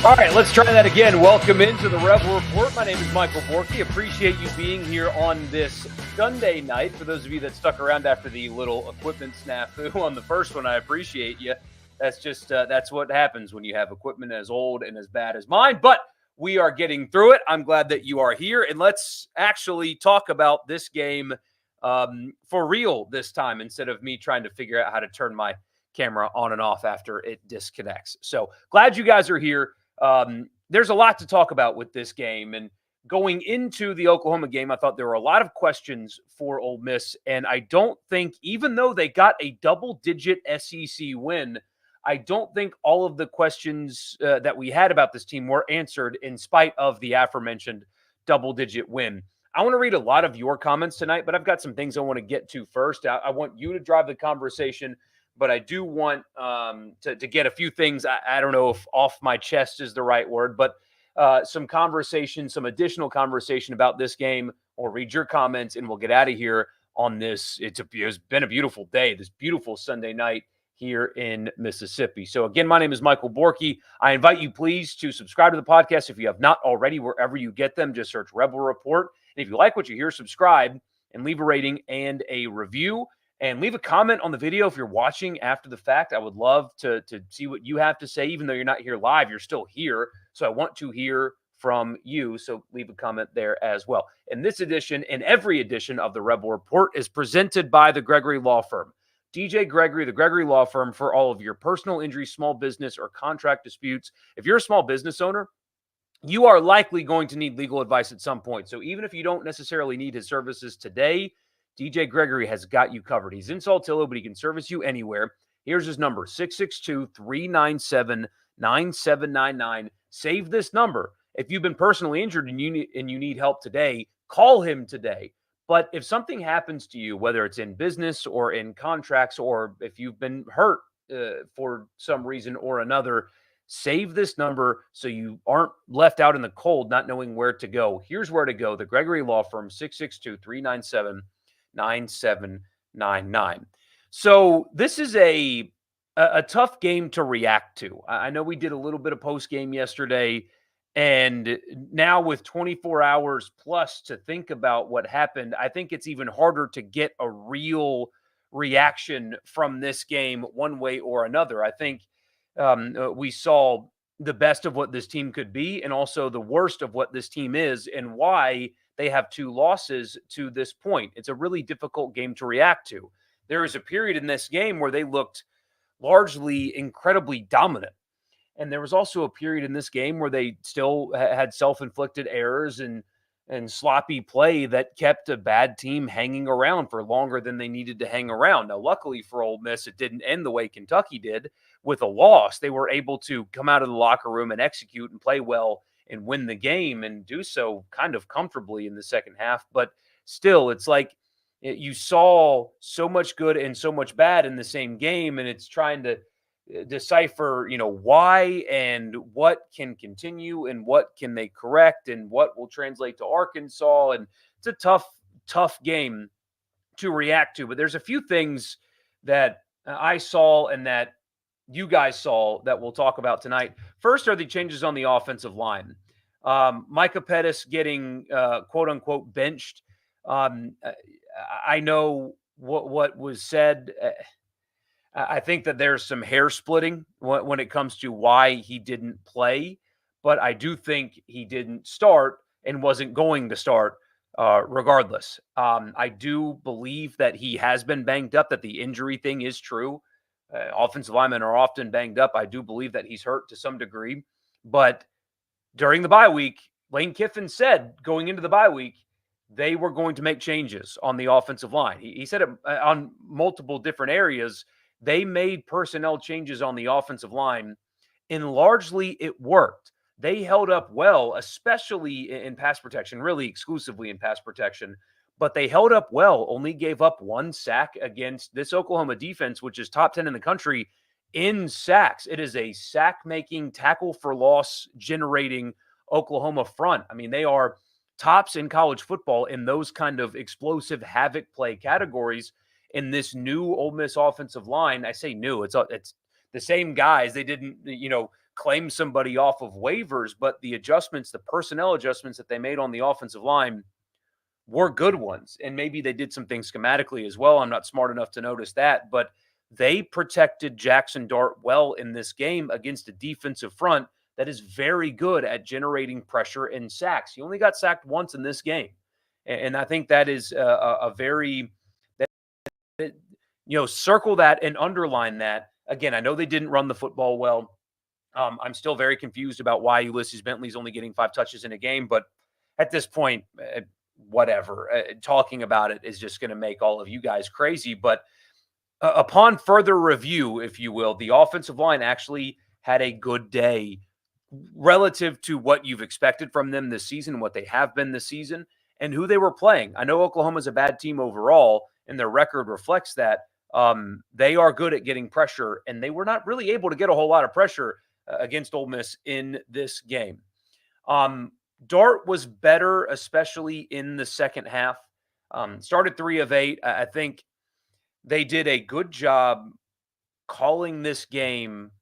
All right, let's try that again. Welcome into the Rebel Report. My name is Michael Borky. Appreciate you being here on this Sunday night. For those of you that stuck around after the little equipment snafu on the first one, I appreciate you. That's just that's what happens when you have equipment as old and as bad as mine. But we are getting through it. I'm glad that you are here, and let's actually talk about this game for real this time instead of me trying to figure out how to turn my camera on and off after it disconnects. So glad you guys are here. There's a lot to talk about with this game. And going into the Oklahoma game, I thought there were a lot of questions for Ole Miss. And I don't think, even though they got a double-digit SEC win, I don't think all of the questions that we had about this team were answered in spite of the aforementioned double-digit win. I want to read a lot of your comments tonight, but I've got some things I want to get to first. I want you to drive the conversation, but I do want to get a few things. I don't know if off my chest is the right word, but some conversation, some additional conversation about this game. Or read your comments, and we'll get out of here on this. It's been a beautiful day, this beautiful Sunday night here in Mississippi. So again, my name is Michael Borky. I invite you, please, to subscribe to the podcast if you have not already, wherever you get them. Just search Rebel Report. And if you like what you hear, subscribe and leave a rating and a review. And leave a comment on the video if you're watching after the fact. I would love to see what you have to say. Even though you're not here live, you're still here. So I want to hear from you. So leave a comment there as well. And this edition and every edition of the Rebel Report is presented by the Gregory Law Firm. DJ Gregory, the Gregory Law Firm, for all of your personal injury, small business, or contract disputes. If you're a small business owner, you are likely going to need legal advice at some point. So even if you don't necessarily need his services today, DJ Gregory has got you covered. He's in Saltillo, but he can service you anywhere. Here's his number, 662-397-9799. Save this number. If you've been personally injured and you need help today, call him today. But if something happens to you, whether it's in business or in contracts, or if you've been hurt for some reason or another, save this number so you aren't left out in the cold not knowing where to go. Here's where to go. The Gregory Law Firm, 662-397-9799. So this is a tough game to react to. I know we did a little bit of post game yesterday, and now with 24 hours plus to think about what happened, I think it's even harder to get a real reaction from this game one way or another. I think we saw the best of what this team could be and also the worst of what this team is and why they have two losses to this point. It's a really difficult game to react to. There was a period in this game where they looked largely incredibly dominant. And there was also a period in this game where they still had self-inflicted errors and sloppy play that kept a bad team hanging around for longer than they needed to hang around. Now, luckily for Ole Miss, it didn't end the way Kentucky did with a loss. They were able to come out of the locker room and execute and play well and win the game and do so kind of comfortably in the second half. But still, it's like you saw so much good and so much bad in the same game, and it's trying to decipher, why and what can continue and what can they correct and what will translate to Arkansas. And it's a tough game to react to. But there's a few things that I saw and that you guys saw that we'll talk about tonight. First are the changes on the offensive line. Micah Pettis getting quote unquote benched. I know what was said. I think that there's some hair splitting when it comes to why he didn't play, but I do think he didn't start and wasn't going to start regardless. I do believe that he has been banged up, that the injury thing is true. Offensive linemen are often banged up. I do believe that he's hurt to some degree. But during the bye week, Lane Kiffin said going into the bye week, they were going to make changes on the offensive line. He said it on multiple different areas. They made personnel changes on the offensive line, and largely it worked. They held up well, especially in pass protection, really exclusively in pass protection. But they held up well, only gave up one sack against this Oklahoma defense, which is top 10 in the country in sacks. It is a sack-making, tackle-for-loss generating Oklahoma front. I mean, they are tops in college football in those kind of explosive havoc play categories. In this new Ole Miss offensive line, I say new, it's the same guys. They didn't, claim somebody off of waivers, but the adjustments, the personnel adjustments that they made on the offensive line were good ones. And maybe they did some things schematically as well. I'm not smart enough to notice that, but they protected Jackson Dart well in this game against a defensive front that is very good at generating pressure and sacks. He only got sacked once in this game. And I think that is a very, circle that and underline that. Again, I know they didn't run the football well. I'm still very confused about why Ulysses Bentley's only getting 5 touches in a game, but at this point, whatever. Talking about it is just going to make all of you guys crazy. But upon further review, if you will, the offensive line actually had a good day relative to what you've expected from them this season, what they have been this season, and who they were playing. I know Oklahoma's a bad team overall, and their record reflects that. They are good at getting pressure, and they were not really able to get a whole lot of pressure against Ole Miss in this game. Dart was better, especially in the second half. Started 3 of 8. I think they did a good job calling this game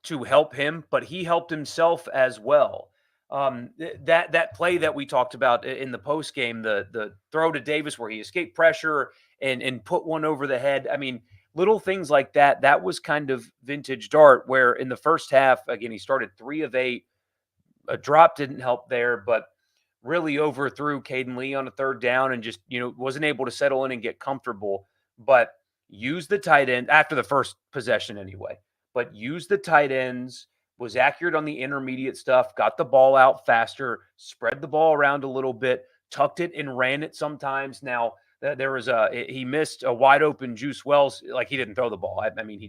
to help him, but he helped himself as well. That play that we talked about in the post game, the throw to Davis where he escaped pressure and put one over the head. I mean, little things like that. That was kind of vintage Dart. Where in the first half, again, he started 3 of 8. A drop didn't help there, but really overthrew Caden Lee on a third down and just, wasn't able to settle in and get comfortable. But use the tight end after the first possession anyway. But use the tight ends, was accurate on the intermediate stuff, got the ball out faster, spread the ball around a little bit, tucked it and ran it sometimes. Now, there was he missed a wide open Juice Wells. Like, he didn't throw the ball. I mean,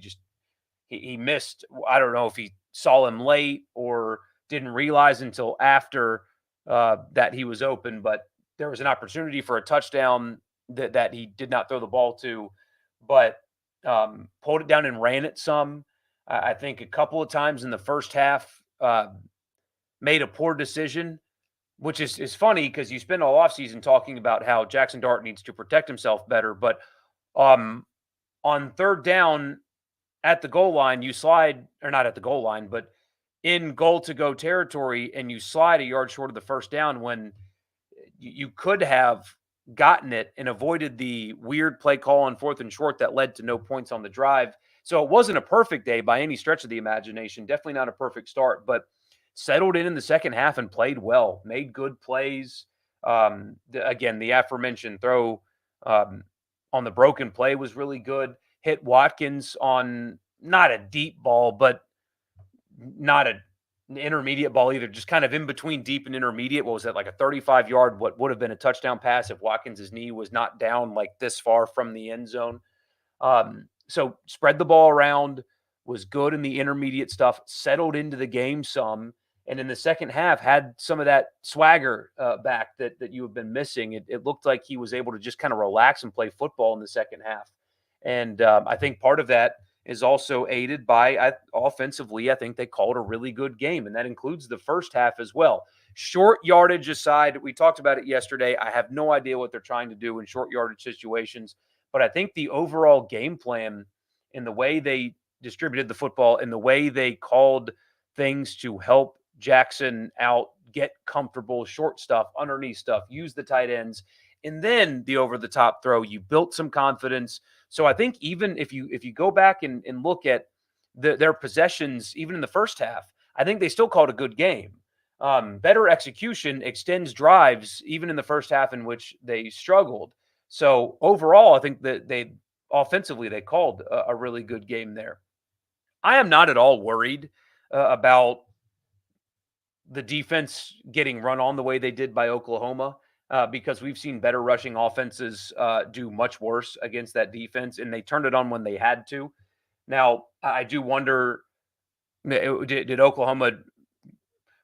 he missed. I don't know if he saw him late or didn't realize until after that he was open, but there was an opportunity for a touchdown that he did not throw the ball to, but pulled it down and ran it some. I think a couple of times in the first half made a poor decision, which is funny because you spend all offseason talking about how Jackson Dart needs to protect himself better. But on third down at the goal line, you slide, or not at the goal line, but in goal to go territory, and you slide a yard short of the first down when you could have gotten it and avoided the weird play call on 4th and short that led to no points on the drive. So it wasn't a perfect day by any stretch of the imagination. Definitely not a perfect start, but settled in the second half and played well, made good plays. Again, the aforementioned throw on the broken play was really good. Hit Watkins on not a deep ball, but not an intermediate ball either, just kind of in between deep and intermediate. What was that, like a 35-yard, what would have been a touchdown pass if Watkins' knee was not down like this far from the end zone. So spread the ball around, was good in the intermediate stuff, settled into the game some, and in the second half had some of that swagger back that you have been missing. It looked like he was able to just kind of relax and play football in the second half. And I think part of that is also aided by offensively. I think they called a really good game, and that includes the first half as well. Short yardage aside, we talked about it yesterday. I have no idea what they're trying to do in short yardage situations, but I think the overall game plan and the way they distributed the football and the way they called things to help Jackson out, get comfortable, short stuff, underneath stuff, use the tight ends, and then the over-the-top throw, you built some confidence. So I think even if you go back and look at their possessions, even in the first half, I think they still called a good game. Better execution extends drives, even in the first half in which they struggled. So overall, I think that they offensively they called a really good game there. I am not at all worried about the defense getting run on the way they did by Oklahoma. Because we've seen better rushing offenses do much worse against that defense, and they turned it on when they had to. Now, I do wonder, did Oklahoma,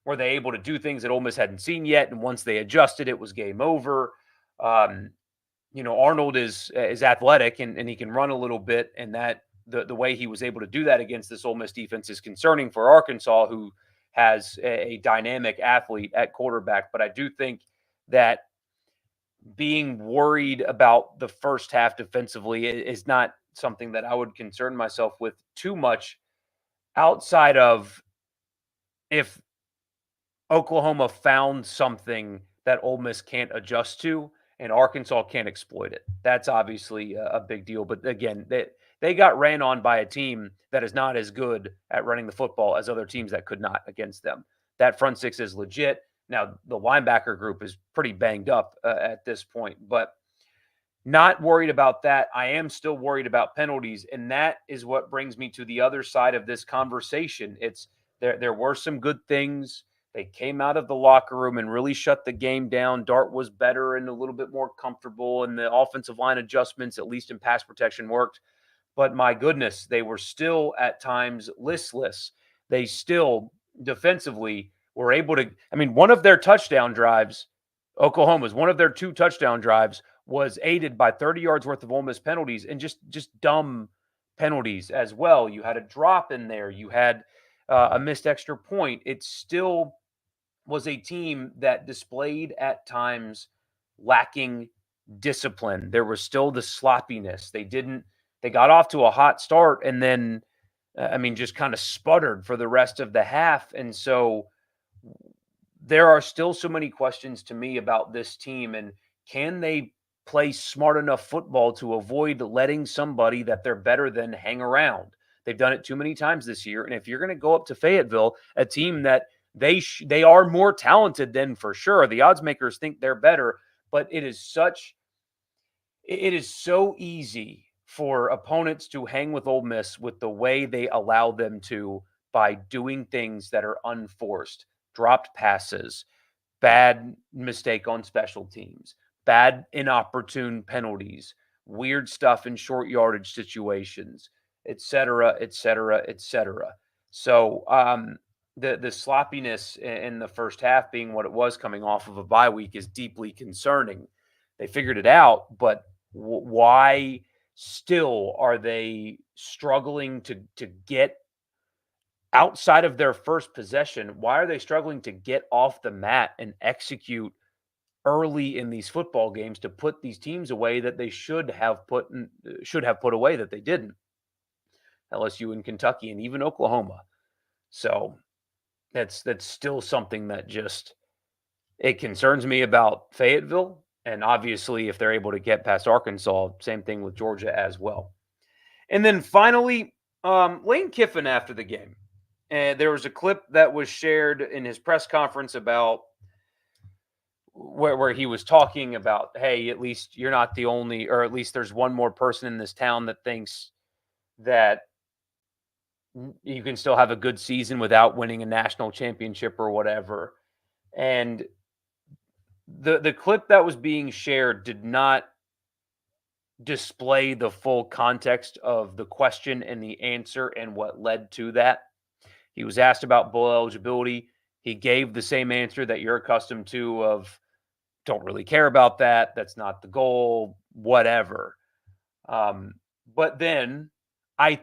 were they able to do things that Ole Miss hadn't seen yet? And once they adjusted, it was game over. Arnold is athletic and he can run a little bit, and that the way he was able to do that against this Ole Miss defense is concerning for Arkansas, who has a dynamic athlete at quarterback. But I do think that being worried about the first half defensively is not something that I would concern myself with too much outside of if Oklahoma found something that Ole Miss can't adjust to, and Arkansas can't exploit it. That's obviously a big deal. But again, they got ran on by a team that is not as good at running the football as other teams that could not against them. That front six is legit. Now, the linebacker group is pretty banged up at this point, but not worried about that. I am still worried about penalties, and that is what brings me to the other side of this conversation. It's there were some good things. They came out of the locker room and really shut the game down. Dart was better and a little bit more comfortable, and the offensive line adjustments, at least in pass protection, worked. But my goodness, they were still at times listless. They still defensively were able to. I mean, one of their touchdown drives, Oklahoma's one of their two touchdown drives was aided by 30 yards worth of Ole Miss penalties and just dumb penalties as well. You had a drop in there. You had a missed extra point. It still was a team that displayed at times lacking discipline. There was still the sloppiness. They got off to a hot start and then, I mean, just kind of sputtered for the rest of the half. And so there are still so many questions to me about this team. And can they play smart enough football to avoid letting somebody that they're better than hang around? They've done it too many times this year. And if you're going to go up to Fayetteville, a team that they are more talented than for sure, the odds makers think they're better, but it is so easy for opponents to hang with Ole Miss with the way they allow them to by doing things that are unforced, dropped passes, bad mistake on special teams, bad inopportune penalties, weird stuff in short yardage situations, et cetera, et cetera, et cetera. So the sloppiness in the first half being what it was coming off of a bye week is deeply concerning. They figured it out, but why still are they struggling to get outside of their first possession? Why are they struggling to get off the mat and execute early in these football games to put these teams away that they should have put away that they didn't? LSU and Kentucky and even Oklahoma. So that's still something that just it concerns me about Fayetteville. And obviously, if they're able to get past Arkansas, same thing with Georgia as well. And then finally, Lane Kiffin after the game. And there was a clip that was shared in his press conference about where he was talking about, hey, at least you're not the only, or at least there's one more person in this town that thinks that you can still have a good season without winning a national championship or whatever. And the clip that was being shared did not display the full context of the question and the answer and what led to that. He was asked about bowl eligibility. He gave the same answer that you're accustomed to of don't really care about that. That's not the goal, whatever. But then I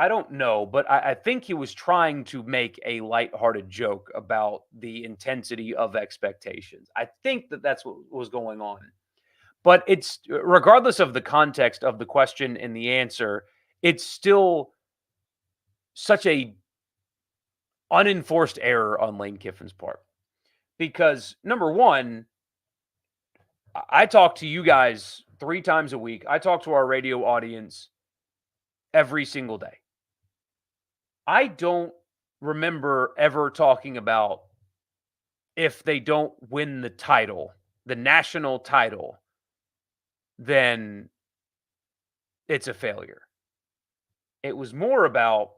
don't know, but I think he was trying to make a lighthearted joke about the intensity of expectations. I think that's what was going on. But it's regardless of the context of the question and the answer, it's still such a unenforced error on Lane Kiffin's part. Because number one, I talk to you guys 3 times a week. I talk to our radio audience every single day. I don't remember ever talking about if they don't win the title, the national title, then it's a failure. It was more about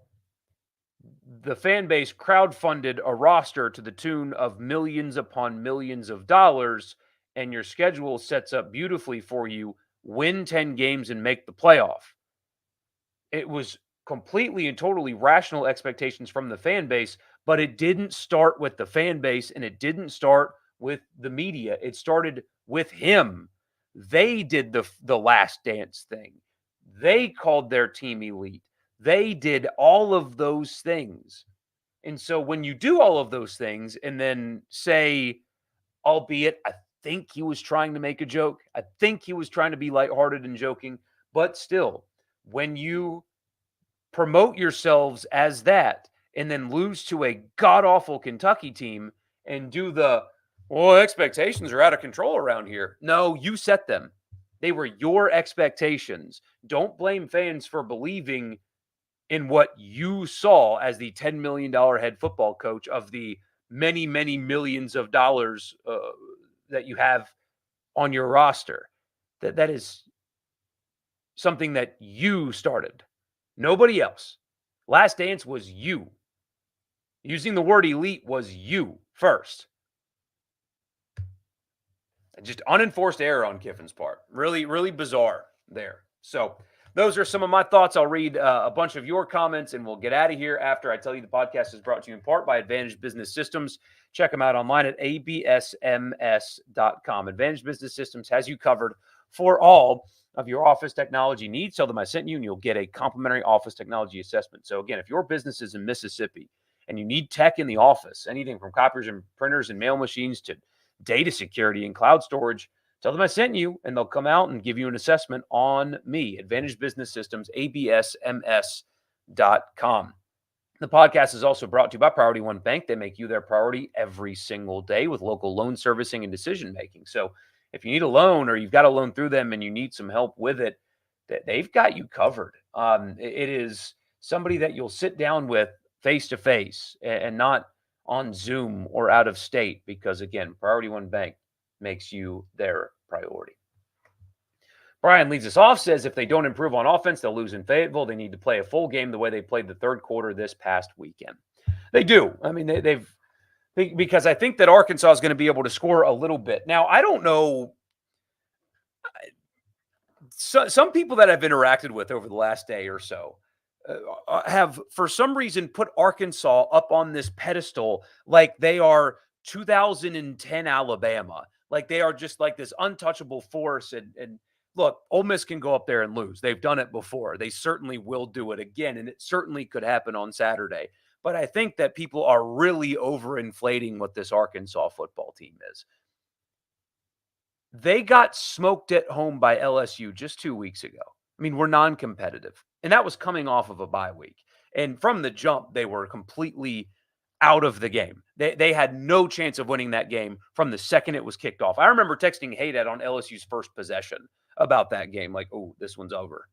the fan base crowdfunded a roster to the tune of millions upon millions of dollars, and your schedule sets up beautifully for you, win 10 games and make the playoff. It was completely and totally rational expectations from the fan base, but it didn't start with the fan base and it didn't start with the media. It started with him. They did the last dance thing. They called their team elite. They did all of those things. And so when you do all of those things and then say, albeit I think he was trying to make a joke, I think he was trying to be lighthearted and joking, but still, when you promote yourselves as that and then lose to a god awful Kentucky team and do the, well, expectations are out of control around here. No, you set them. They were your expectations. Don't blame fans for believing in what you saw as the $10 million head football coach of the many, many millions of dollars that you have on your roster. That is something that you started. Nobody else. Last Dance was you. Using the word elite was you first. Just unenforced error on Kiffin's part. Really, really bizarre there. So those are some of my thoughts. I'll read a bunch of your comments and we'll get out of here after I tell you the podcast is brought to you in part by Advantage Business Systems. Check them out online at absms.com. Advantage Business Systems has you covered for all of your office technology needs. Tell them I sent you and you'll get a complimentary office technology assessment. So again, if your business is in Mississippi and you need tech in the office, anything from copiers and printers and mail machines to data security and cloud storage, tell them I sent you and they'll come out and give you an assessment on me. Advantage Business Systems, absms.com. The podcast is also brought to you by Priority One Bank. They make you their priority every single day with local loan servicing and decision making. So if you need a loan or you've got a loan through them and you need some help with it, they've got you covered. It is somebody that you'll sit down with face to face and not on Zoom or out of state because, again, Priority One Bank makes you their priority. Brian leads us off, says if they don't improve on offense, they'll lose in Fayetteville. They need to play a full game the way they played the third quarter this past weekend. They do. I mean, because I think that Arkansas is going to be able to score a little bit. Now, I don't know. Some people that I've interacted with over the last day or so have, for some reason, put Arkansas up on this pedestal like they are 2010 Alabama. Like they are just like this untouchable force. And look, Ole Miss can go up there and lose. They've done it before. They certainly will do it again, and it certainly could happen on Saturday. But I think that people are really overinflating what this Arkansas football team is. They got smoked at home by LSU just 2 weeks ago. I mean, we're non-competitive, and that was coming off of a bye week. And from the jump, they were completely out of the game. They had no chance of winning that game from the second it was kicked off. I remember texting Haydad on LSU's first possession about that game, like, oh, this one's over.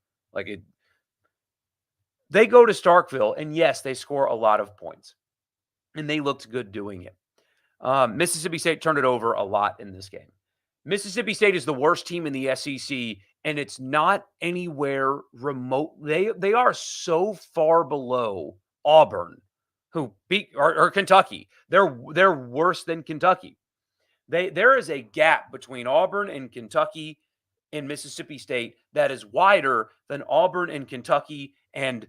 They go to Starkville, and yes, they score a lot of points, and they looked good doing it. Mississippi State turned it over a lot in this game. Mississippi State is the worst team in the SEC, and it's not anywhere remote. They are so far below Auburn, who beat or Kentucky. They're worse than Kentucky. There is a gap between Auburn and Kentucky and Mississippi State that is wider than Auburn and Kentucky and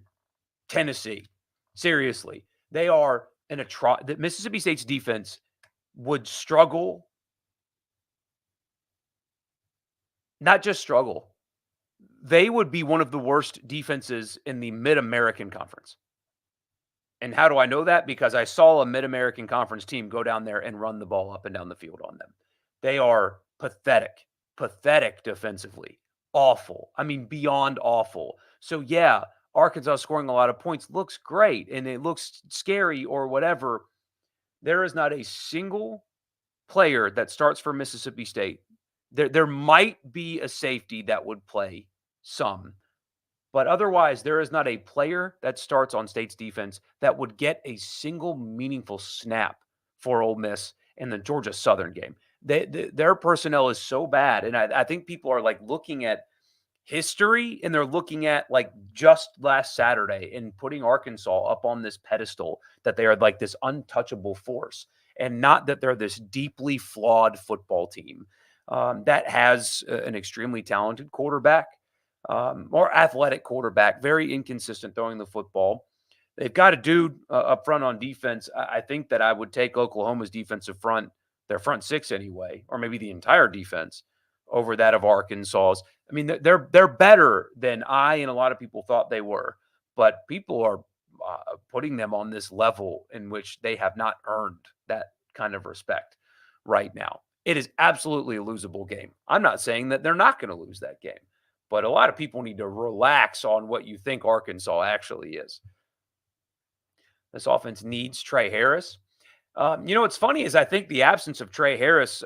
Tennessee. Seriously, they are the Mississippi State's defense would struggle. Not just struggle. They would be one of the worst defenses in the Mid-American Conference. And how do I know that? Because I saw a Mid-American Conference team go down there and run the ball up and down the field on them. They are pathetic defensively. Awful. I mean, beyond awful. So, yeah, Arkansas scoring a lot of points looks great and it looks scary or whatever. There is not a single player that starts for Mississippi State. There might be a safety that would play some, but otherwise there is not a player that starts on State's defense that would get a single meaningful snap for Ole Miss in the Georgia Southern game. Their personnel is so bad, and I think people are like looking at history and they're looking at like just last Saturday and putting Arkansas up on this pedestal that they are like this untouchable force, and not that they're this deeply flawed football team. That has an extremely talented quarterback or athletic quarterback, very inconsistent throwing the football. They've got a dude up front on defense. I think that I would take Oklahoma's defensive front, their front six anyway, or maybe the entire defense over that of Arkansas's. I mean, they're better than I and a lot of people thought they were, but people are putting them on this level in which they have not earned that kind of respect right now. It is absolutely a losable game. I'm not saying that they're not going to lose that game, but a lot of people need to relax on what you think Arkansas actually is. This offense needs Trey Harris. What's funny is I think the absence of Trey Harris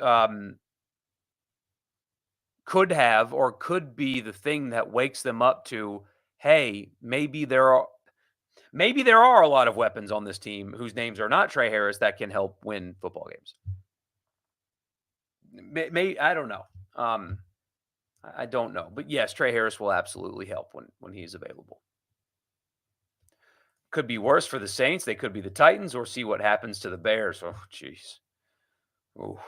could have or could be the thing that wakes them up to, hey, maybe there are a lot of weapons on this team whose names are not Trey Harris that can help win football games. I don't know. I don't know, but yes, Trey Harris will absolutely help when he's available. Could be worse for the Saints. They could be the Titans, or see what happens to the Bears. Oh, jeez. Oh.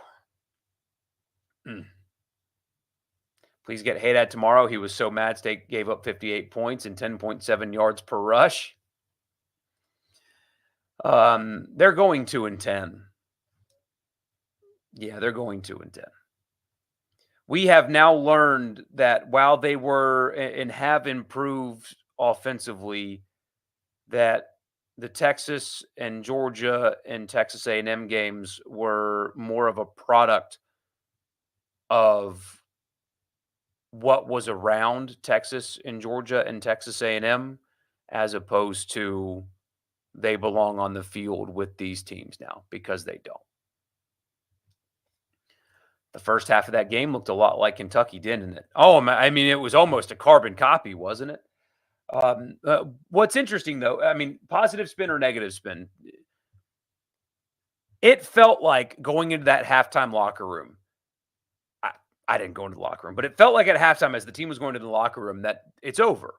Please get Haydad tomorrow. He was so mad State gave up 58 points and 10.7 yards per rush. They're going 2-10. Yeah, they're going 2-10. We have now learned that while they were and have improved offensively, that the Texas and Georgia and Texas A&M games were more of a product of what was around Texas and Georgia and Texas A&M, as opposed to they belong on the field with these teams now, because they don't. The first half of that game looked a lot like Kentucky, didn't it? Oh, I mean, it was almost a carbon copy, wasn't it? What's interesting, though, I mean, positive spin or negative spin, it felt like going into that halftime locker room. I didn't go into the locker room, but it felt like at halftime as the team was going to the locker room that it's over.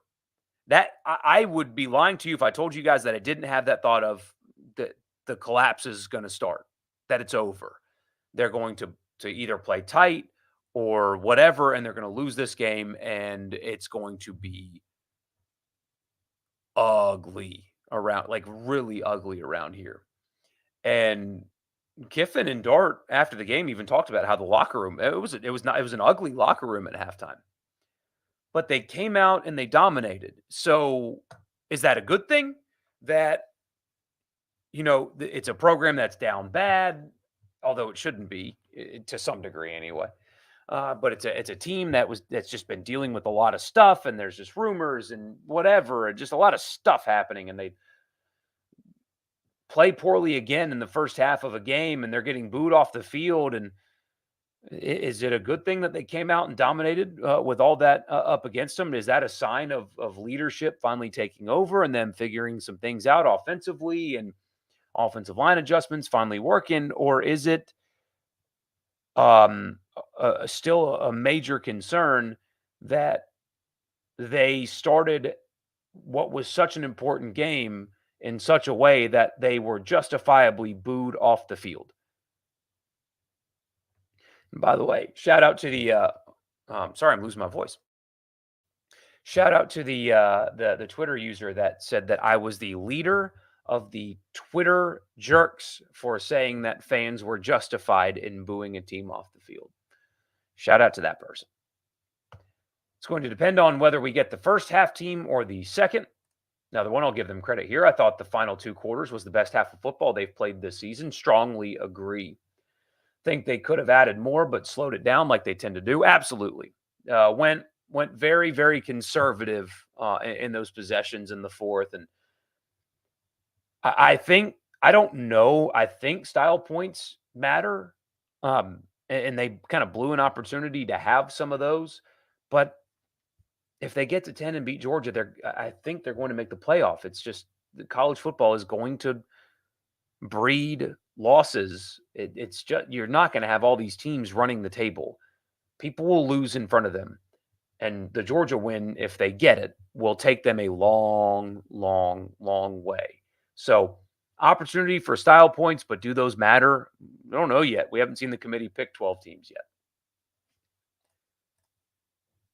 That I would be lying to you if I told you guys that I didn't have that thought of the collapse is going to start, that it's over. They're going to either play tight or whatever, and they're going to lose this game, and it's going to be ugly around, like really ugly around here. And Kiffin and Dart after the game even talked about how the locker room, it was an ugly locker room at halftime. But they came out and they dominated. So is that a good thing? That it's a program that's down bad, although it shouldn't be, to some degree anyway. But it's a team that's just been dealing with a lot of stuff, and there's just rumors and whatever, and just a lot of stuff happening, and they play poorly again in the first half of a game, and they're getting booed off the field. And is it a good thing that they came out and dominated with all that up against them? Is that a sign of leadership finally taking over and them figuring some things out offensively and offensive line adjustments finally working? Or is it still a major concern that they started what was such an important game in such a way that they were justifiably booed off the field? And by the way, shout out to the sorry, I'm losing my voice. Shout out to the Twitter user that said that I was the leader of the Twitter jerks for saying that fans were justified in booing a team off the field. Shout out to that person. It's going to depend on whether we get the first half team or the second. Now, the one I'll give them credit here, I thought the final two quarters was the best half of football they've played this season. Strongly agree. Think they could have added more, but slowed it down like they tend to do. Absolutely. Went very, very conservative in those possessions in the fourth. And I think, I don't know, I think style points matter. And they kind of blew an opportunity to have some of those. But if they get to 10 and beat Georgia, I think they're going to make the playoff. It's just college football is going to breed losses. It's just, you're not going to have all these teams running the table. People will lose in front of them. And the Georgia win, if they get it, will take them a long, long, long way. So opportunity for style points, but do those matter? I don't know yet. We haven't seen the committee pick 12 teams yet.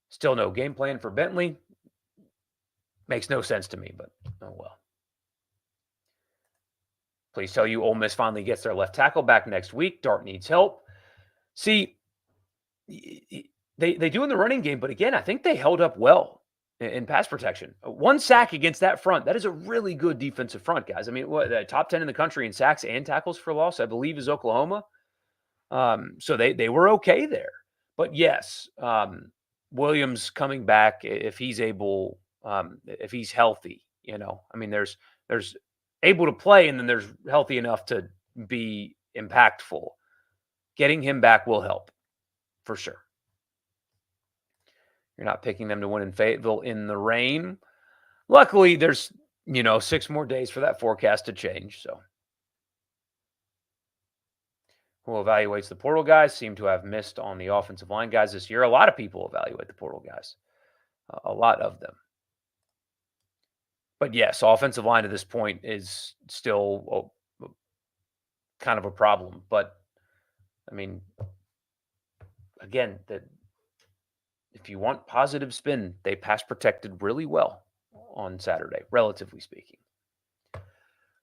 Still no game plan for Bentley. Makes no sense to me, but oh well. Please tell you Ole Miss finally gets their left tackle back next week. Dart needs help. See, they do in the running game, but again, I think they held up well in pass protection. One sack against that front, that is a really good defensive front, guys. I mean, top 10 in the country in sacks and tackles for loss, I believe, is Oklahoma. So they were okay there. But yes, Williams coming back, if he's able, if he's healthy, I mean, there's able to play, and then there's healthy enough to be impactful. Getting him back will help for sure. You're not picking them to win in Fayetteville in the rain. Luckily, there's 6 more days for that forecast to change. So, who evaluates the portal guys? Seem to have missed on the offensive line guys this year. A lot of people evaluate the portal guys, a lot of them. But yes, offensive line at this point is still kind of a problem. But I mean, again, that if you want positive spin, they pass protected really well on Saturday, relatively speaking.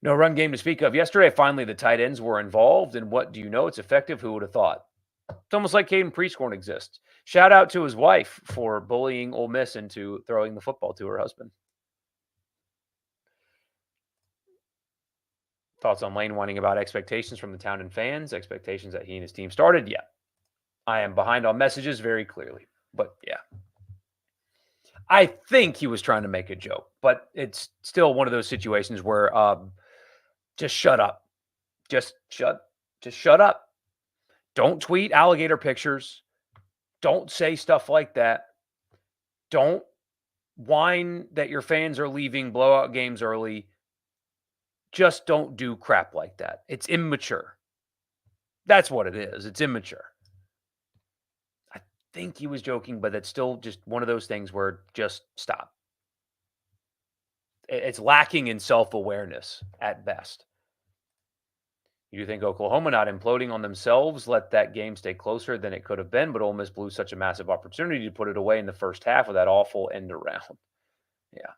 No run game to speak of. Yesterday, finally, the tight ends were involved. And what do you know? It's effective. Who would have thought? It's almost like Caden Prescorn exists. Shout out to his wife for bullying Ole Miss into throwing the football to her husband. Thoughts on Lane whining about expectations from the town and fans? Expectations that he and his team started? Yeah. I am behind on messages very clearly. But yeah. I think he was trying to make a joke, but it's still one of those situations where just shut up. Just shut up. Don't tweet alligator pictures. Don't say stuff like that. Don't whine that your fans are leaving blowout games early. Just don't do crap like that. It's immature. That's what it is. It's immature. I think he was joking, but it's still just one of those things where just stop. It's lacking in self-awareness at best. You think Oklahoma not imploding on themselves let that game stay closer than it could have been, but Ole Miss blew such a massive opportunity to put it away in the first half with that awful end around. Yeah.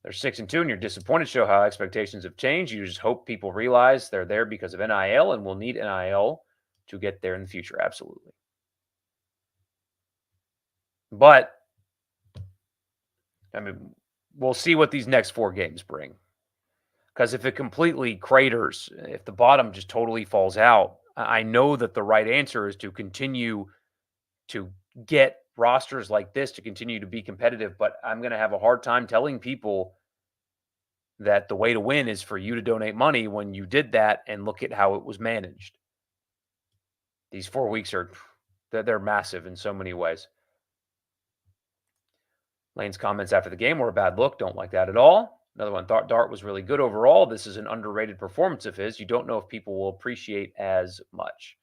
They're 6-2, and you're disappointed. Show how expectations have changed. You just hope people realize they're there because of NIL and will need NIL to get there in the future. Absolutely. But, I mean, we'll see what these next 4 games bring. Because if it completely craters, if the bottom just totally falls out, I know that the right answer is to continue to get rosters like this to continue to be competitive. But I'm going to have a hard time telling people that the way to win is for you to donate money when you did that and look at how it was managed. These 4 weeks they're massive in so many ways. Lane's comments after the game were a bad look. Don't like that at all. Another one, thought Dart was really good overall. This is an underrated performance of his. You don't know if people will appreciate as much.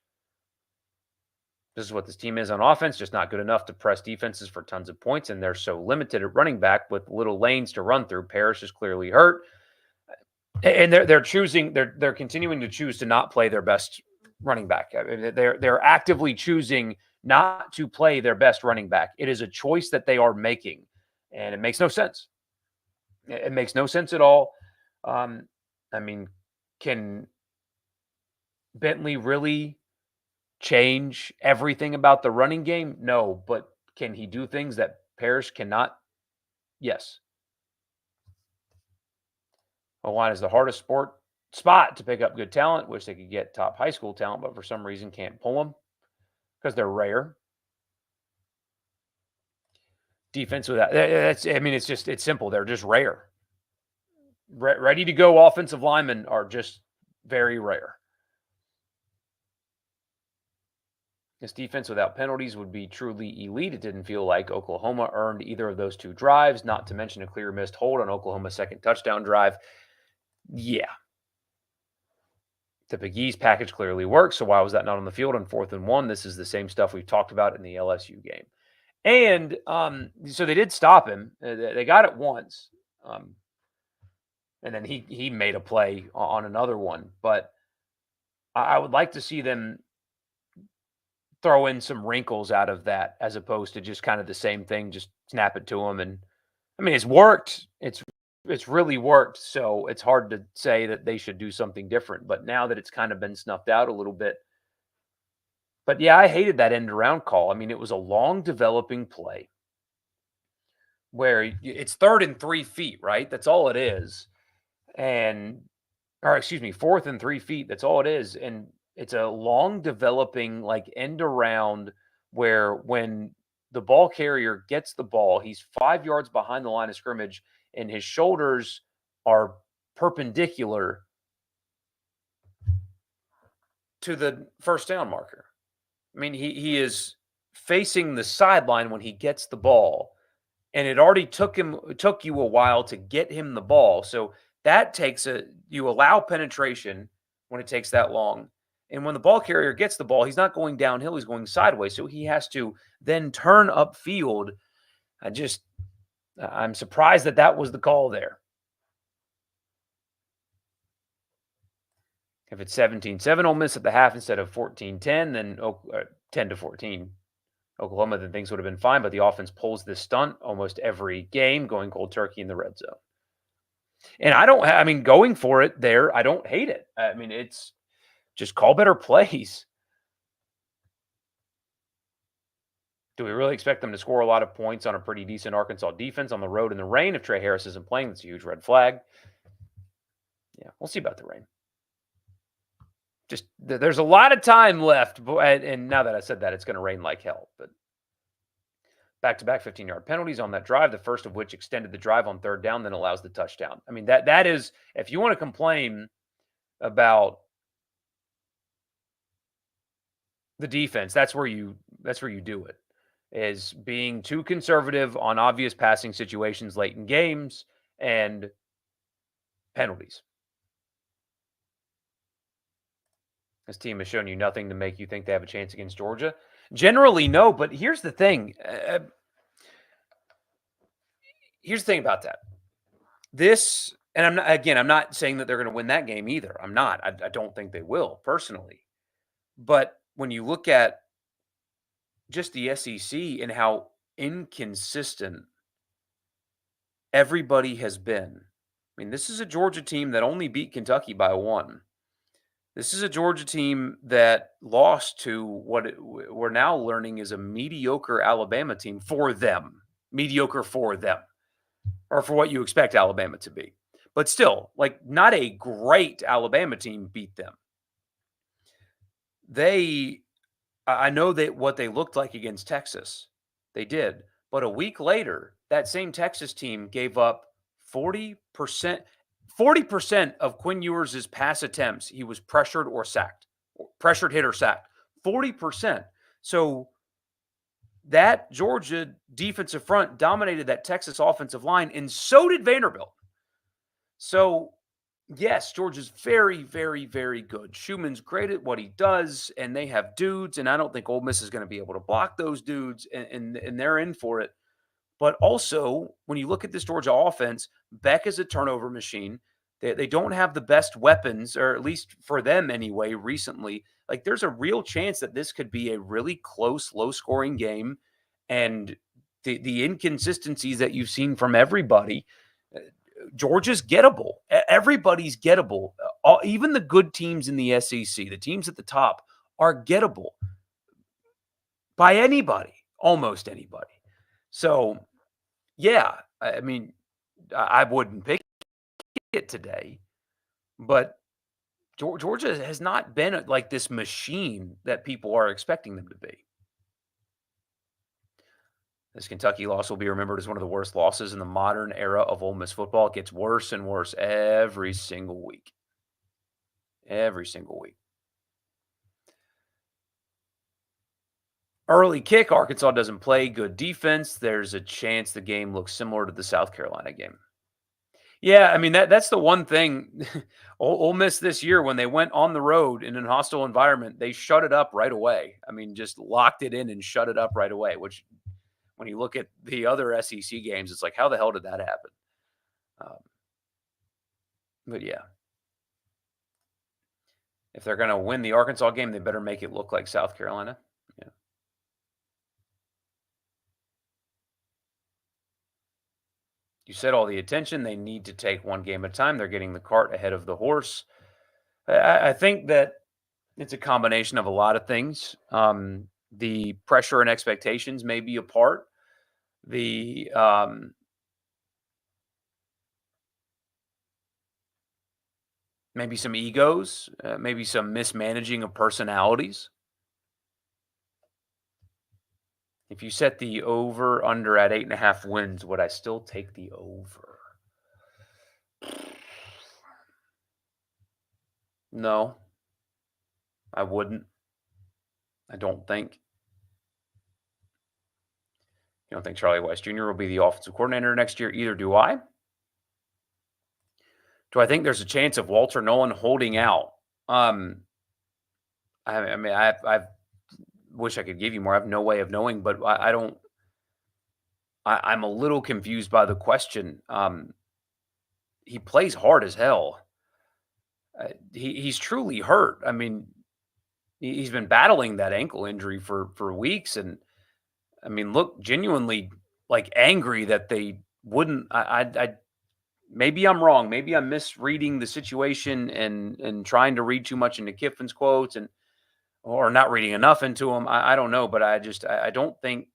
This is what this team is on offense, just not good enough to press defenses for tons of points, and they're so limited at running back with little lanes to run through. Parrish is clearly hurt, and they're continuing to choose to not play their best running back. I mean, they're actively choosing not to play their best running back. It is a choice that they are making, and it makes no sense. It makes no sense at all. I mean, can Bentley really change everything about the running game? No, but can he do things that Parrish cannot? Yes. O-line is the hardest spot to pick up good talent. Wish they could get top high school talent, but for some reason can't pull them because they're rare. Defense with that, it's simple. They're just rare. Ready to go offensive linemen are just very rare. This defense without penalties would be truly elite. It didn't feel like Oklahoma earned either of those 2 drives, not to mention a clear missed hold on Oklahoma's second touchdown drive. Yeah. The Big East package clearly works, so why was that not on the field on 4th and 1? This is the same stuff we've talked about in the LSU game. And so they did stop him. They got it once. And then he made a play on another one. But I would like to see them throw in some wrinkles out of that as opposed to just kind of the same thing, just snap it to him. And I mean, it's worked. It's really worked. So it's hard to say that they should do something different. But now that it's kind of been snuffed out a little bit. But yeah, I hated that end around call. I mean, it was a long developing play where it's 3rd and 3 feet, right? That's all it is. 4th and 3 feet. That's all it is. And it's a long developing like end around where when the ball carrier gets the ball, he's 5 yards behind the line of scrimmage and his shoulders are perpendicular to the first down marker. I mean, he is facing the sideline when he gets the ball, and it took you a while to get him the ball. So that takes a you allow penetration when it takes that long. And when the ball carrier gets the ball, he's not going downhill, he's going sideways. So he has to then turn upfield. I just I'm surprised that that was the call there. If it's 17-7 Ole Miss at the half instead of 14-10, then 10 to 14 Oklahoma, then things would have been fine. But the offense pulls this stunt almost every game, going cold turkey in the red zone. And I mean, going for it there, I don't hate it. I mean, it's just call better plays. Do we really expect them to score a lot of points on a pretty decent Arkansas defense on the road in the rain? If Trey Harris isn't playing, that's a huge red flag. Yeah, we'll see about the rain. Just there's a lot of time left. And now that I said that, it's going to rain like hell. But back-to-back 15-yard penalties on that drive, the first of which extended the drive on third down, then allows the touchdown. I mean, that is, if you want to complain about the defense, that's where you do it, is being too conservative on obvious passing situations late in games and penalties. This team has shown you nothing to make you think they have a chance against Georgia. Generally, no, but here's the thing. Here's the thing about that. And I'm not saying that they're going to win that game either. I'm not. I don't think they will, personally. But when you look at just the SEC and how inconsistent everybody has been. I mean, this is a Georgia team that only beat Kentucky by 1. This is a Georgia team that lost to we're now learning is a mediocre Alabama team for them. Mediocre for them, or for what you expect Alabama to be. But still, like, not a great Alabama team beat them. I know that what they looked like against Texas, they did. But a week later, that same Texas team gave up 40%. 40% of Quinn Ewers' pass attempts, he was pressured or sacked. Pressured, hit, or sacked. 40%. So that Georgia defensive front dominated that Texas offensive line, and so did Vanderbilt. So, yes, Georgia's very, very, very good. Schumann's great at what he does, and they have dudes, and I don't think Ole Miss is going to be able to block those dudes, and they're in for it. But also, when you look at this Georgia offense, Beck is a turnover machine. They don't have the best weapons, or at least for them anyway, recently. Like, there's a real chance that this could be a really close, low-scoring game. And the inconsistencies that you've seen from everybody, Georgia's gettable. Everybody's gettable. Even the good teams in the SEC, the teams at the top, are gettable by anybody, almost anybody. So, yeah, I mean, I wouldn't pick it today, but Georgia has not been like this machine that people are expecting them to be. This Kentucky loss will be remembered as one of the worst losses in the modern era of Ole Miss football. It gets worse and worse every single week. Every single week. Early kick, Arkansas doesn't play good defense. There's a chance the game looks similar to the South Carolina game. Yeah, I mean, that's the one thing. Ole Miss this year, when they went on the road in a hostile environment, they shut it up right away. I mean, just locked it in and shut it up right away, which when you look at the other SEC games, it's like, how the hell did that happen? But yeah. If they're going to win the Arkansas game, they better make it look like South Carolina. Yeah. You said all the attention. They need to take one game at a time. They're getting the cart ahead of the horse. I think that it's a combination of a lot of things. The pressure and expectations may be a part. The maybe some egos, maybe some mismanaging of personalities. If you set the over under at 8.5 wins, would I still take the over? No, I wouldn't. I don't think. You don't think Charlie Weiss Jr. will be the offensive coordinator next year? Either do I. Do I think there's a chance of Walter Nolan holding out? Um, I mean, I wish I could give you more. I have no way of knowing, but I don't. I'm a little confused by the question. He plays hard as hell. He's truly hurt. I mean, he's been battling that ankle injury for weeks, and I mean, look, genuinely like angry that they wouldn't. Maybe I'm wrong. Maybe I'm misreading the situation and trying to read too much into Kiffin's quotes and or not reading enough into them. I don't know, but I don't think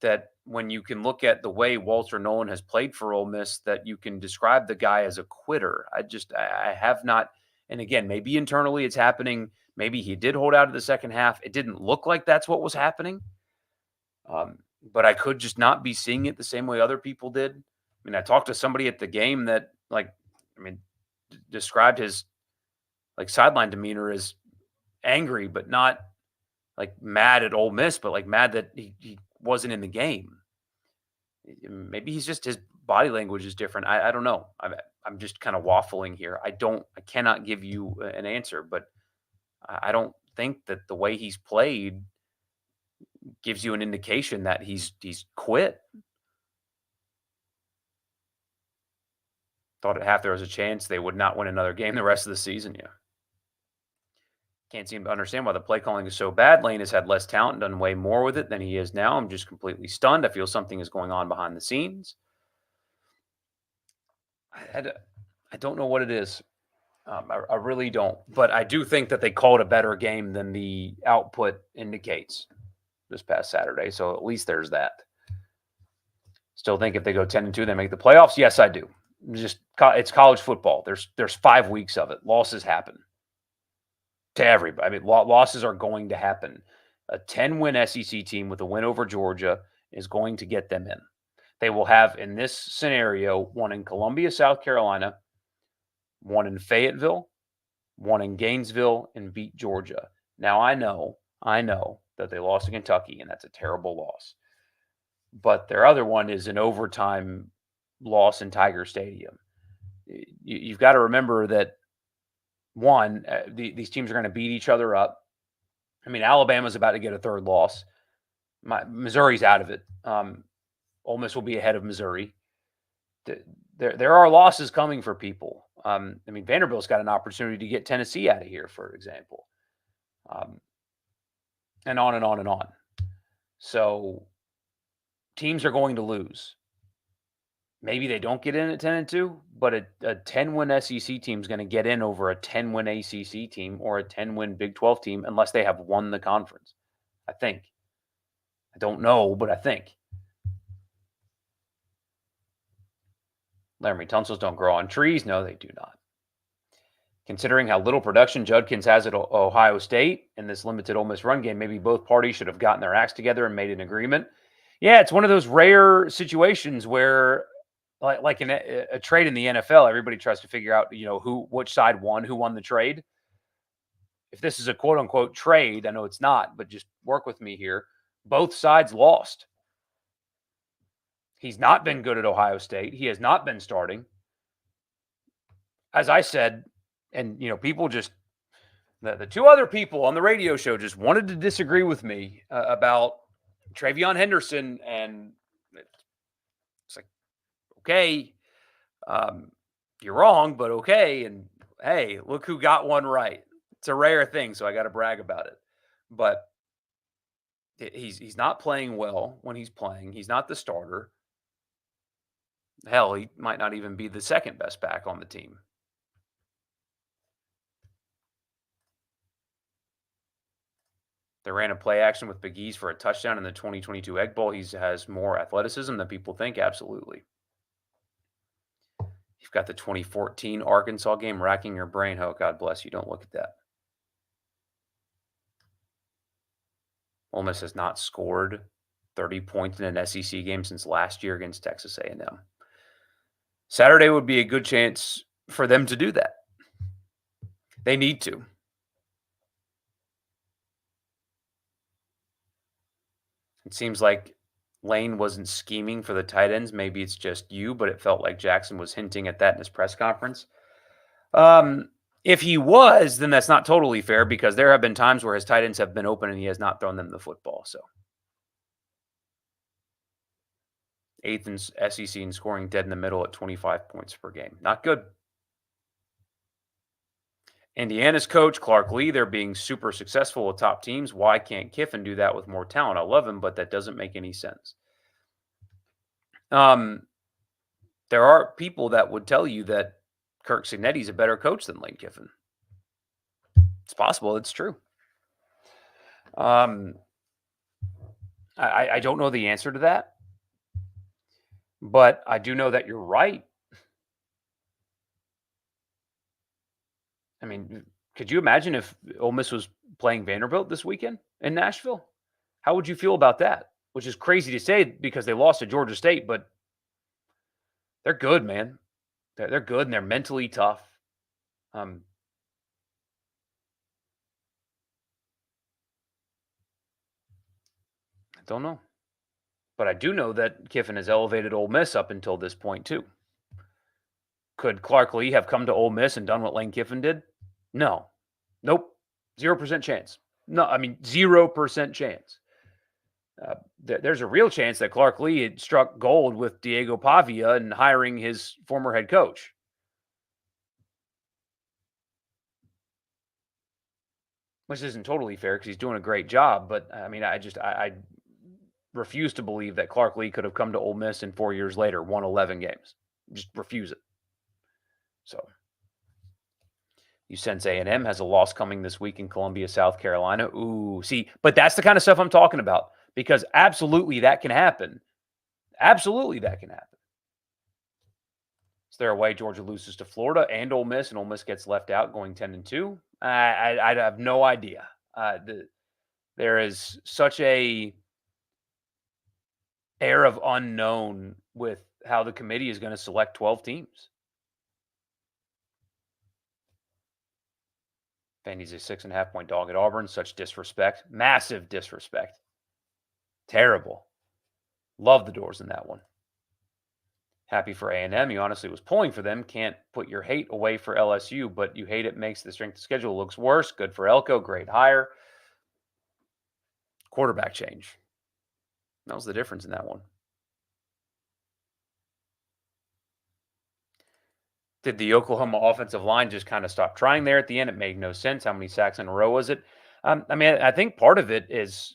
that when you can look at the way Walter Nolan has played for Ole Miss, that you can describe the guy as a quitter. I have not. And again, maybe internally it's happening. Maybe he did hold out to the second half. It didn't look like that's what was happening. But I could just not be seeing it the same way other people did. I mean, I talked to somebody at the game that, like, I mean, described his like sideline demeanor as angry, but not like mad at Ole Miss, but like mad that he wasn't in the game. Maybe he's just his body language is different. I don't know. I'm just kind of waffling here. I cannot give you an answer, but I don't think that the way he's played gives you an indication that he's quit. Thought at half there was a chance they would not win another game the rest of the season. Yeah. Can't seem to understand why the play calling is so bad. Lane has had less talent and done way more with it than he is now. I'm just completely stunned. I feel something is going on behind the scenes. I don't know what it is. I really don't. But I do think that they called a better game than the output indicates this past Saturday. So at least there's that. Still think if they go 10-2, they make the playoffs. Yes, I do. It's college football. There's 5 weeks of it. Losses happen to everybody. I mean, losses are going to happen. A 10-win SEC team with a win over Georgia is going to get them in. They will have, in this scenario, one in Columbia, South Carolina, one in Fayetteville, one in Gainesville, and beat Georgia. Now, I know that they lost to Kentucky, and that's a terrible loss. But their other one is an overtime loss in Tiger Stadium. You've got to remember that, one, these teams are going to beat each other up. I mean, Alabama's about to get a third loss. Missouri's out of it. Ole Miss will be ahead of Missouri. There are losses coming for people. I mean, Vanderbilt's got an opportunity to get Tennessee out of here, for example, and on and on and on. So teams are going to lose. Maybe they don't get in at 10-2, but a 10-win SEC team is going to get in over a 10-win ACC team or a 10-win Big 12 team unless they have won the conference. I think. I don't know, but I think. Laramie tonsils don't grow on trees. No, they do not. Considering how little production Judkins has at Ohio State in this limited Ole Miss run game, maybe both parties should have gotten their acts together and made an agreement. Yeah, it's one of those rare situations where, like in a trade in the NFL, everybody tries to figure out, which side won, who won the trade. If this is a quote unquote trade, I know it's not, but just work with me here. Both sides lost. He's not been good at Ohio State. He has not been starting. As I said, and people just the two other people on the radio show just wanted to disagree with me about Travion Henderson, and it's like, okay, you're wrong, but okay, and hey, look who got one right. It's a rare thing, so I got to brag about it. But he's not playing well when he's playing. He's not the starter. Hell, he might not even be the second best back on the team. They ran a play action with Big E's for a touchdown in the 2022 Egg Bowl. He has more athleticism than people think. Absolutely. You've got the 2014 Arkansas game racking your brain. Oh, God bless you. Don't look at that. Ole Miss has not scored 30 points in an SEC game since last year against Texas A&M. Saturday would be a good chance for them to do that. They need to. It seems like Lane wasn't scheming for the tight ends. Maybe it's just you, but it felt like Jackson was hinting at that in his press conference. Um, if he was, then that's not totally fair because there have been times where his tight ends have been open and he has not thrown them the football. So eighth in SEC in scoring dead in the middle at 25 points per game. Not good. Indiana's coach, Clark Lee, they're being super successful with top teams. Why can't Kiffin do that with more talent? I love him, but that doesn't make any sense. Um, there are people that would tell you that Kirk Cignetti's a better coach than Lane Kiffin. It's possible. It's true. Um, I don't know the answer to that, but I do know that you're right. I mean, could you imagine if Ole Miss was playing Vanderbilt this weekend in Nashville? How would you feel about that? Which is crazy to say because they lost to Georgia State, but they're good, man. They're good and they're mentally tough. Um, I don't know, but I do know that Kiffin has elevated Ole Miss up until this point too. Could Clark Lee have come to Ole Miss and done what Lane Kiffin did? No. Nope. 0% chance. No, I mean 0% chance. There's a real chance that Clark Lee had struck gold with Diego Pavia and hiring his former head coach. Which isn't totally fair because he's doing a great job. But I mean, I refuse to believe that Clark Lee could have come to Ole Miss and 4 years later won 11 games. Just refuse it. So you sense A&M has a loss coming this week in Columbia, South Carolina. Ooh, see, but that's the kind of stuff I'm talking about because absolutely that can happen. Absolutely that can happen. Is there a way Georgia loses to Florida and Ole Miss gets left out going 10-2? I have no idea. There is such a air of unknown with how the committee is going to select 12 teams. Vandy's a 6.5-point dog at Auburn. Such disrespect. Massive disrespect. Terrible. Love the doors in that one. Happy for A&M. You honestly was pulling for them. Can't put your hate away for LSU, but you hate it makes the strength of schedule looks worse. Good for Elko. Great hire. Quarterback change. That was the difference in that one. Did the Oklahoma offensive line just kind of stop trying there at the end? It made no sense. How many sacks in a row was it? I mean, I think part of it is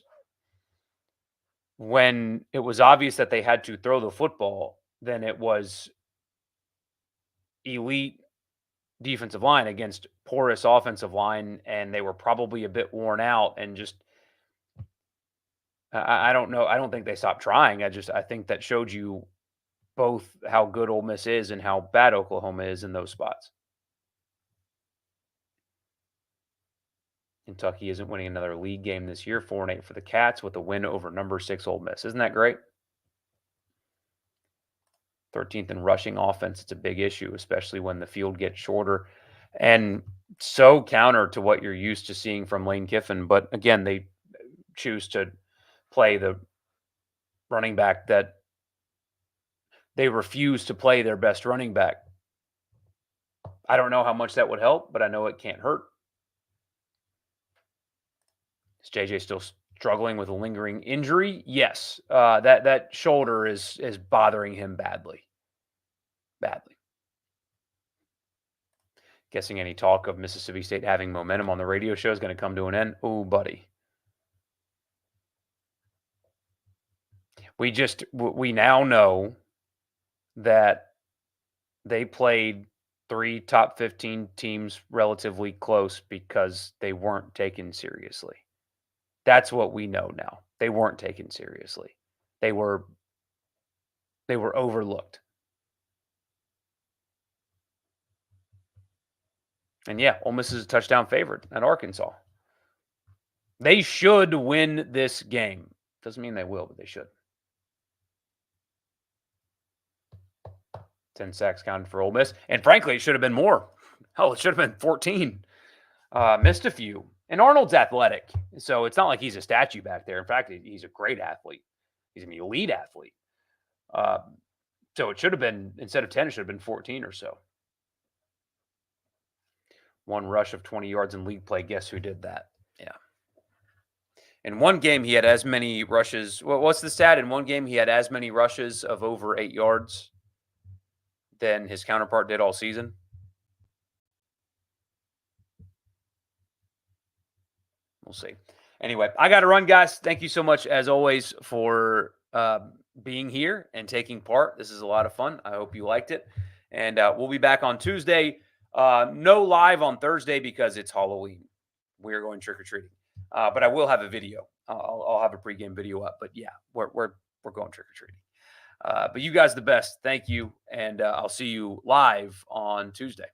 when it was obvious that they had to throw the football, then it was elite defensive line against porous offensive line, and they were probably a bit worn out and just I don't know. I don't think they stopped trying. I think that showed you both how good Ole Miss is and how bad Oklahoma is in those spots. Kentucky isn't winning another league game this year, 4-8 for the Cats with a win over number 6 Ole Miss. Isn't that great? 13th in rushing offense. It's a big issue, especially when the field gets shorter and so counter to what you're used to seeing from Lane Kiffin. But again, they choose to play the running back that they refuse to play their best running back. I don't know how much that would help, but I know it can't hurt. Is JJ still struggling with a lingering injury? Yes. That shoulder is bothering him badly. Badly. Guessing any talk of Mississippi State having momentum on the radio show is going to come to an end. Oh, buddy. We now know that they played 3 top 15 teams relatively close because they weren't taken seriously. That's what we know now. They weren't taken seriously. They were overlooked. And yeah, Ole Miss is a touchdown favorite at Arkansas. They should win this game. Doesn't mean they will, but they should. 10 sacks counted for Ole Miss. And frankly, it should have been more. Hell, it should have been 14. Missed a few. And Arnold's athletic, so it's not like he's a statue back there. In fact, he's a great athlete. He's an elite athlete. Um, so it should have been, instead of 10, it should have been 14 or so. One rush of 20 yards in league play. Guess who did that? Yeah. In one game, he had as many rushes. Well, what's the stat? In one game, he had as many rushes of over 8 yards than his counterpart did all season. We'll see. Anyway, I got to run, guys. Thank you so much, as always, for being here and taking part. This is a lot of fun. I hope you liked it. And we'll be back on Tuesday. No live on Thursday because it's Halloween. We're going trick or treating. But I will have a video. I'll have a pregame video up. But yeah, we're going trick or treating. But you guys, the best. Thank you, and I'll see you live on Tuesday.